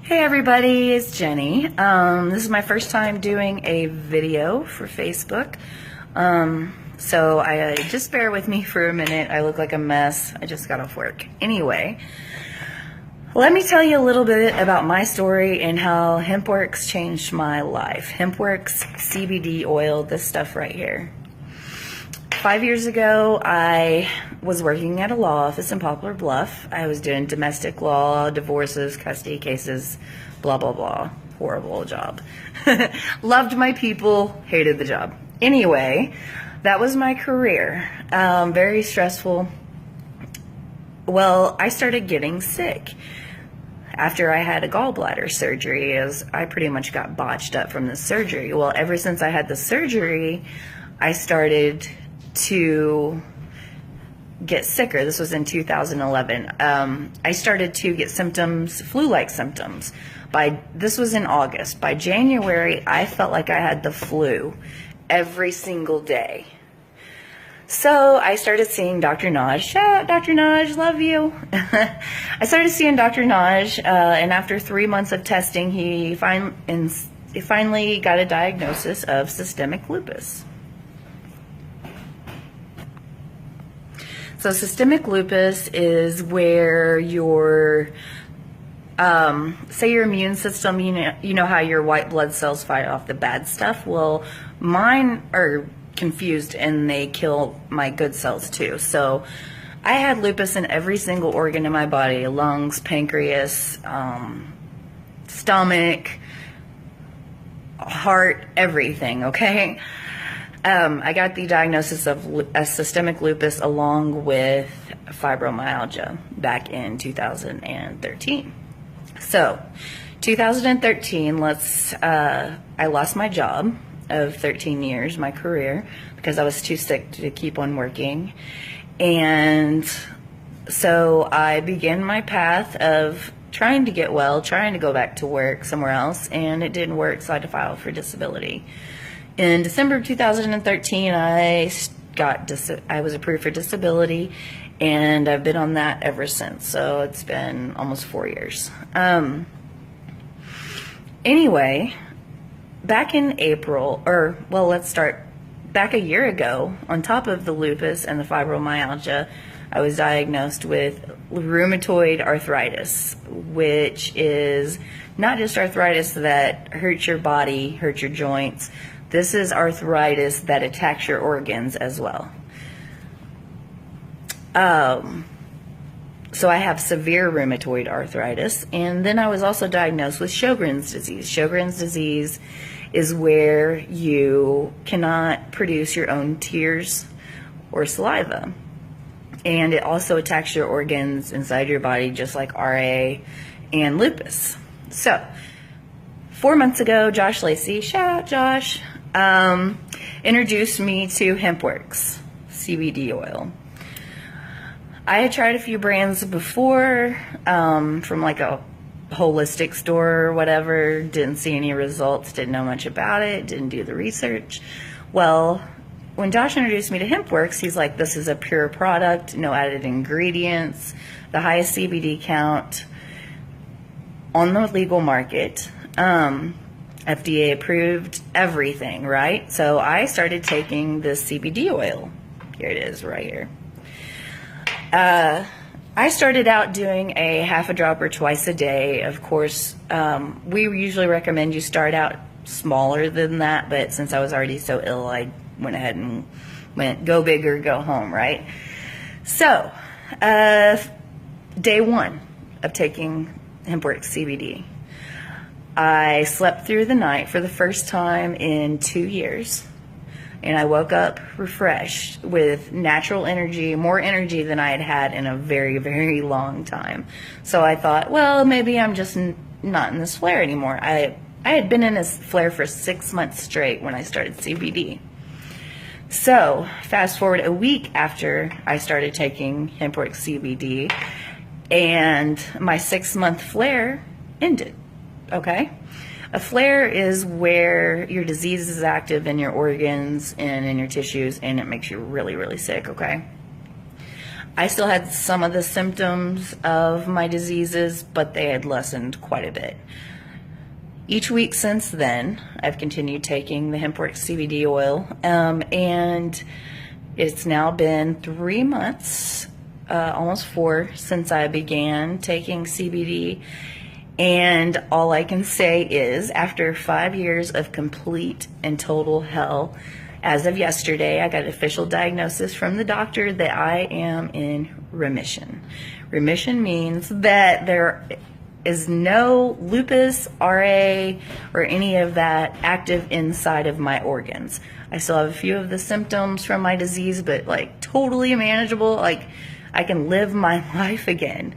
Hey everybody, it's Jenny. This is my first time doing a video for Facebook. So I just bear with me for a minute. I look like a mess. I just got off work. Anyway, let me tell you a little bit about my story and how Hempworx changed my life. Hempworx CBD Oil, this stuff right here. 5 years ago, I was working at a law office in Poplar Bluff. I was doing domestic law, divorces, custody cases, blah, blah, blah. Horrible job. Loved my people, hated the job. Anyway, that was my career. Very stressful. Well, I started getting sick after I had a gallbladder surgery, as I pretty much got botched up from the surgery. Well, ever since I had the surgery, I started to get sicker. This was in 2011. I started to get symptoms, flu-like symptoms. This was in August. By January, I felt like I had the flu every single day. So I started seeing Dr. Naj. Shout out, Dr. Naj, love you. I started seeing Dr. Naj, and after 3 months of testing, he finally got a diagnosis of systemic lupus. So systemic lupus is where your, say your immune system, you know how your white blood cells fight off the bad stuff? Well, mine are confused and they kill my good cells too. So I had lupus in every single organ in my body: lungs, pancreas, stomach, heart, everything, okay? I got the diagnosis of systemic lupus along with fibromyalgia back in 2013. So, 2013, I lost my job of 13 years, my career, because I was too sick to keep on working. And so I began my path of trying to get well, trying to go back to work somewhere else, and it didn't work, so I had to file for disability. In December of 2013, I was approved for disability, and I've been on that ever since. So it's been almost 4 years. Anyway, back in April, back a year ago, on top of the lupus and the fibromyalgia, I was diagnosed with rheumatoid arthritis, which is not just arthritis that hurts your body, hurts your joints. This is arthritis that attacks your organs as well. So I have severe rheumatoid arthritis, and then I was also diagnosed with Sjogren's disease. Sjogren's disease is where you cannot produce your own tears or saliva, and it also attacks your organs inside your body, just like RA and lupus. So 4 months ago, Josh Lacey, shout out Josh, introduced me to Hempworx CBD Oil. I had tried a few brands before, from like a holistic store or whatever, didn't see any results, didn't know much about it, didn't do the research. Well, when Josh introduced me to Hempworx, he's like, this is a pure product, no added ingredients, the highest CBD count on the legal market. FDA approved, everything, right? So I started taking this CBD oil. Here it is right here. I started out doing a half a drop or twice a day. Of course, we usually recommend you start out smaller than that, but since I was already so ill, I went ahead and went go big or go home, right? So, day one of taking Hempworx CBD, I slept through the night for the first time in 2 years, and I woke up refreshed with natural energy, more energy than I had had in a very, very long time. So I thought, well, maybe I'm just not in this flare anymore. I had been in this flare for 6 months straight when I started CBD. So fast forward a week after I started taking Hempworx CBD, and my 6-month flare ended. Okay? A flare is where your disease is active in your organs and in your tissues, and it makes you really, really sick, okay? I still had some of the symptoms of my diseases, but they had lessened quite a bit. Each week since then, I've continued taking the Hempworx CBD oil, and it's now been 3 months, almost 4, since I began taking CBD. And all I can say is, after 5 years of complete and total hell, as of yesterday, I got an official diagnosis from the doctor that I am in remission. Remission means that there is no lupus, RA, or any of that active inside of my organs. I still have a few of the symptoms from my disease, but like totally manageable. Like I can live my life again.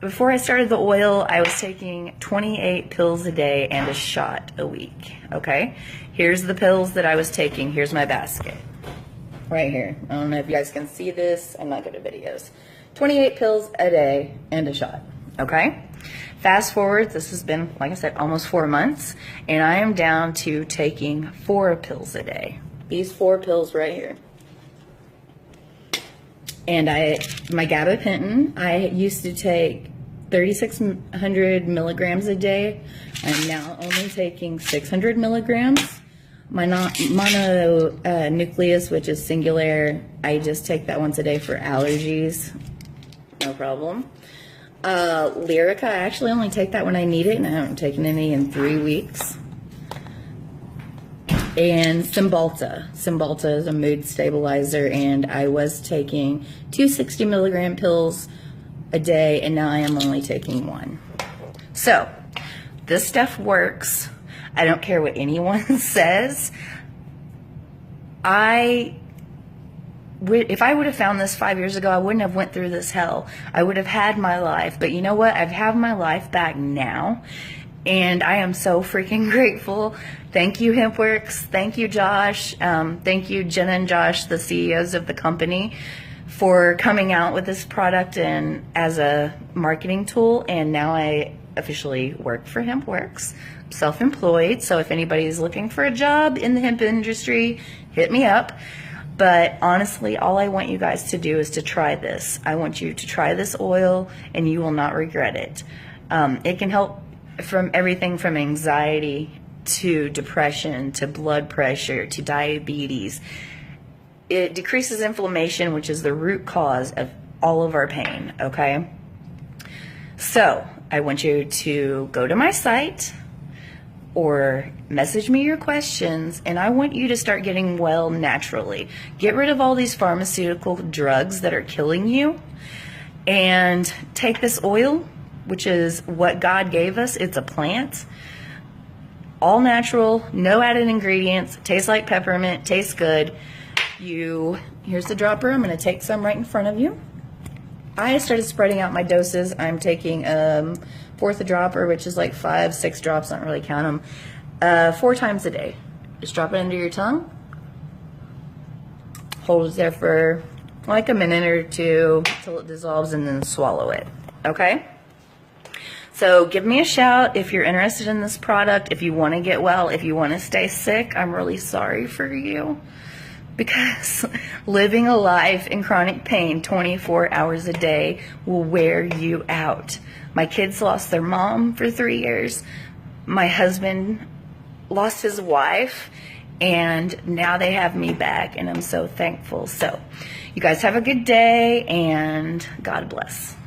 Before I started the oil, I was taking 28 pills a day and a shot a week, okay? Here's the pills that I was taking. Here's my basket. Right here. I don't know if you guys can see this. I'm not good at videos. 28 pills a day and a shot, okay? Fast forward, this has been, like I said, almost 4 months, and I am down to taking 4 pills a day. These 4 pills right here. And my gabapentin, I used to take 3,600 milligrams a day. I'm now only taking 600 milligrams. My mononucleus, which is singular, I just take that once a day for allergies. No problem. Lyrica, I actually only take that when I need it, and I haven't taken any in 3 weeks. And Cymbalta. Cymbalta is a mood stabilizer, and I was taking 2 60 milligram pills a day, and now I am only taking 1. So, this stuff works. I don't care what anyone says. If I would have found this 5 years ago, I wouldn't have went through this hell. I would have had my life. But you know what? I've had my life back now. And I am so freaking grateful. Thank you, Hempworx. Thank you, Josh. Thank you, Jenna and Josh, the CEOs of the company, for coming out with this product and as a marketing tool. And now I officially work for Hempworx, self-employed. So if anybody is looking for a job in the hemp industry, hit me up. But honestly, all I want you guys to do is to try this. I want you to try this oil, and you will not regret it. It can help from everything from anxiety to depression to blood pressure to diabetes. It decreases inflammation, which is the root cause of all of our pain, okay? So I want you to go to my site or message me your questions, and I want you to start getting well naturally. Get rid of all these pharmaceutical drugs that are killing you, and take this oil, which is what God gave us. It's a plant, all natural, no added ingredients, tastes like peppermint, tastes good. Here's the dropper. I'm going to take some right in front of you. I started spreading out my doses. I'm taking fourth dropper, which is like 5, 6 drops, I don't really count them, 4 times a day. Just drop it under your tongue, hold it there for like a minute or 2 till it dissolves, and then swallow it, okay? So give me a shout if you're interested in this product, if you want to get well, if you want to stay sick. I'm really sorry for you, because living a life in chronic pain 24 hours a day will wear you out. My kids lost their mom for 3 years. My husband lost his wife, and now they have me back, and I'm so thankful. So you guys have a good day, and God bless.